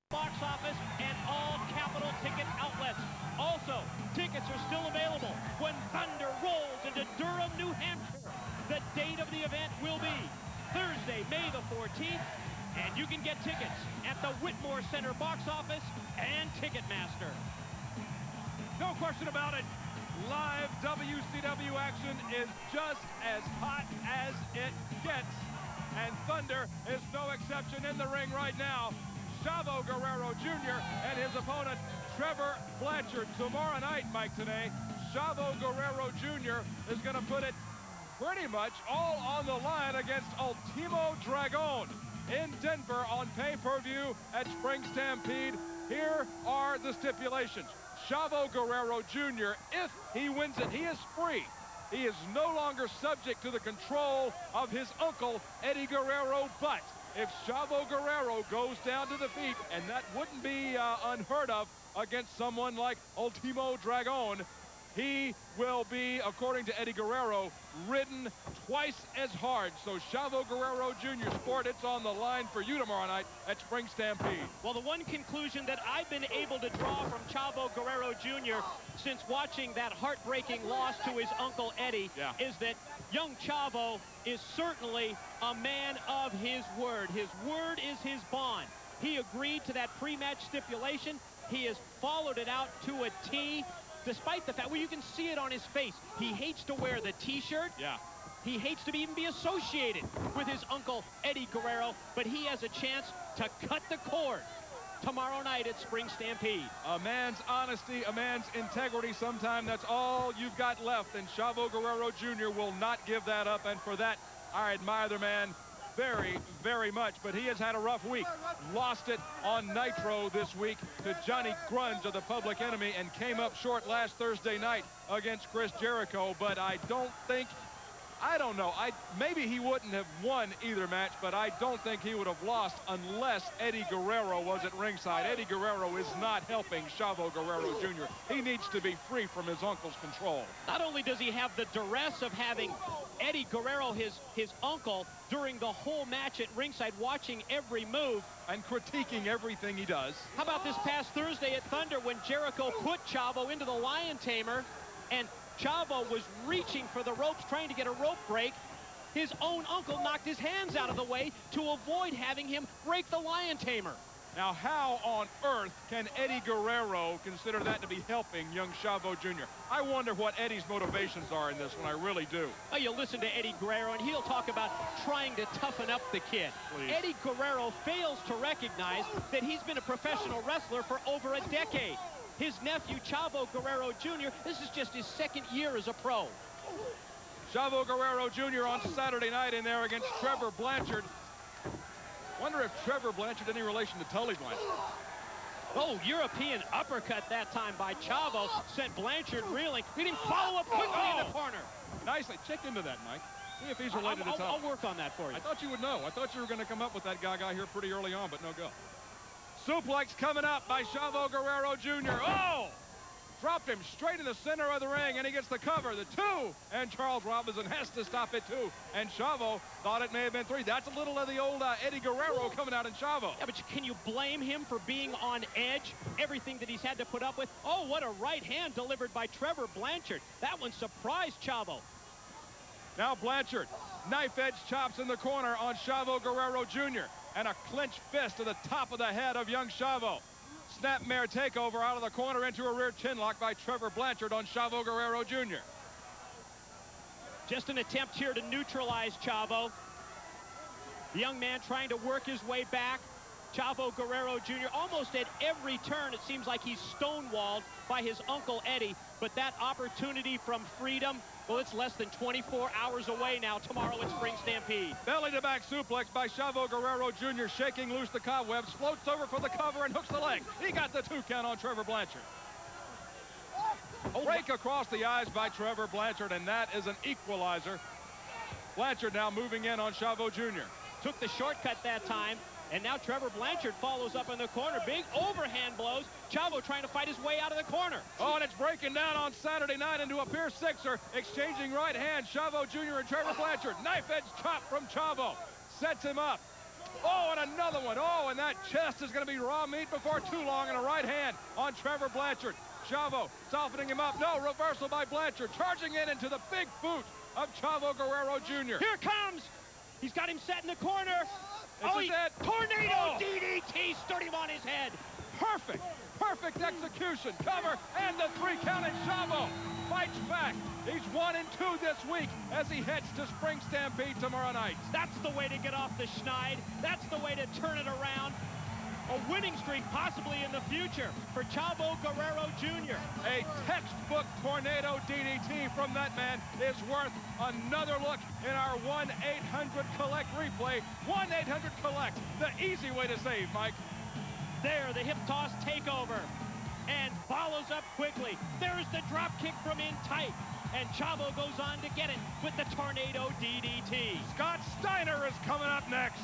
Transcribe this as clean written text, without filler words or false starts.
box office and all Capital Ticket outlets. Also, tickets are still available when Thunder rolls into Durham, New Hampshire. The date of the event will be Thursday, May the 14th, and you can get tickets at the Whitmore Center box office and Ticketmaster. No question about it. Live WCW action is just as hot as it gets. And Thunder is no exception in the ring right now. Chavo Guerrero Jr. and his opponent, Trevor Blanchard. Tomorrow night, Mike, today, Chavo Guerrero Jr. is going to put it pretty much all on the line against Ultimo Dragon in Denver on pay-per-view at Spring Stampede. Here are the stipulations. Chavo Guerrero Jr., if he wins it, he is free. He is no longer subject to the control of his uncle, Eddie Guerrero, but if Chavo Guerrero goes down to defeat, and that wouldn't be unheard of against someone like Ultimo Dragon, he will be, according to Eddie Guerrero, ridden twice as hard. So Chavo Guerrero Jr. Sport, it's on the line for you tomorrow night at Spring Stampede. Well, the one conclusion that I've been able to draw from Chavo Guerrero Jr. since watching that heartbreaking loss to his uncle Eddie is that young Chavo is certainly a man of his word. His word is his bond. He agreed to that pre-match stipulation. He has followed it out to a T. Despite the fact, well, you can see it on his face. He hates to wear the T-shirt. Yeah. He hates to even be associated with his uncle, Eddie Guerrero, but he has a chance to cut the cord tomorrow night at Spring Stampede. A man's honesty, a man's integrity, sometimes that's all you've got left, and Chavo Guerrero Jr. will not give that up, and for that, I admire the man very, very much, but he has had a rough week. Lost it on Nitro this week to Johnny Grunge of the Public Enemy and came up short last Thursday night against Chris Jericho, but I don't know, maybe he wouldn't have won either match, but I don't think he would have lost unless Eddie Guerrero was at ringside. Eddie Guerrero is not helping Chavo Guerrero Jr. He needs to be free from his uncle's control. Not only does he have the duress of having Eddie Guerrero, his uncle, during the whole match at ringside, watching every move. And critiquing everything he does. How about this past Thursday at Thunder when Jericho put Chavo into the Lion Tamer and Chavo was reaching for the ropes, trying to get a rope break. His own uncle knocked his hands out of the way to avoid having him break the Lion Tamer. Now, how on earth can Eddie Guerrero consider that to be helping young Chavo Jr.? I wonder what Eddie's motivations are in this one. I really do. Oh, you listen to Eddie Guerrero, and he'll talk about trying to toughen up the kid. Please. Eddie Guerrero fails to recognize that he's been a professional wrestler for over a decade. His nephew, Chavo Guerrero Jr., this is just his second year as a pro. Chavo Guerrero Jr. on Saturday night in there against Trevor Blanchard. Wonder if Trevor Blanchard any relation to Tully Blanchard. Oh, European uppercut that time by Chavo sent Blanchard reeling. He didn't follow up quickly in the corner. Nicely. Check into that, Mike. See if he's related to Tully. I'll work on that for you. I thought you would know. I thought you were going to come up with that guy here pretty early on, but no go. Suplex coming up by Chavo Guerrero Jr. Oh! Dropped him straight in the center of the ring, and he gets the cover, the 2, and Charles Robinson has to stop it too. And Chavo thought it may have been 3. That's a little of the old Eddie Guerrero coming out in Chavo. Yeah, but can you blame him for being on edge? Everything that he's had to put up with. Oh, what a right hand delivered by Trevor Blanchard. That one surprised Chavo. Now Blanchard, knife edge chops in the corner on Chavo Guerrero Jr. and a clenched fist to the top of the head of young Chavo. Snapmare takeover out of the corner into a rear chinlock by Trevor Blanchard on Chavo Guerrero Jr. Just an attempt here to neutralize Chavo. The young man trying to work his way back. Chavo Guerrero Jr. almost at every turn, it seems like he's stonewalled by his uncle Eddie. But that opportunity from freedom, well, it's less than 24 hours away now tomorrow at Spring Stampede. Belly-to-back suplex by Chavo Guerrero Jr. shaking loose the cobwebs, floats over for the cover and hooks the leg. He got the 2 count on Trevor Blanchard. Rake across the eyes by Trevor Blanchard, and that is an equalizer. Blanchard now moving in on Chavo Jr. Took the shortcut that time. And now Trevor Blanchard follows up in the corner. Big overhand blows. Chavo trying to fight his way out of the corner. Oh, and it's breaking down on Saturday night into a Pierce Sixer. Exchanging right hands. Chavo Jr. and Trevor Blanchard. Knife edge chop from Chavo. Sets him up. Oh, and another one. Oh, and that chest is going to be raw meat before too long, and a right hand on Trevor Blanchard. Chavo softening him up. No, reversal by Blanchard. Charging in into the big boot of Chavo Guerrero Jr. Here comes. He's got him set in the corner. This is it. Tornado DDT, stood him on his head. Perfect. Perfect execution. Cover and the 3 count, and Chavo fights back. He's 1 and 2 this week as he heads to Spring Stampede tomorrow night. That's the way to get off the schneid. That's the way to turn it around. A winning streak possibly in the future for Chavo Guerrero Jr. A textbook tornado DDT from that man is worth another look in our 1-800-COLLECT replay. 1-800-COLLECT, the easy way to save, Mike. There, the hip toss takeover, and follows up quickly. There's the drop kick from in tight, and Chavo goes on to get it with the tornado DDT. Scott Steiner is coming up next.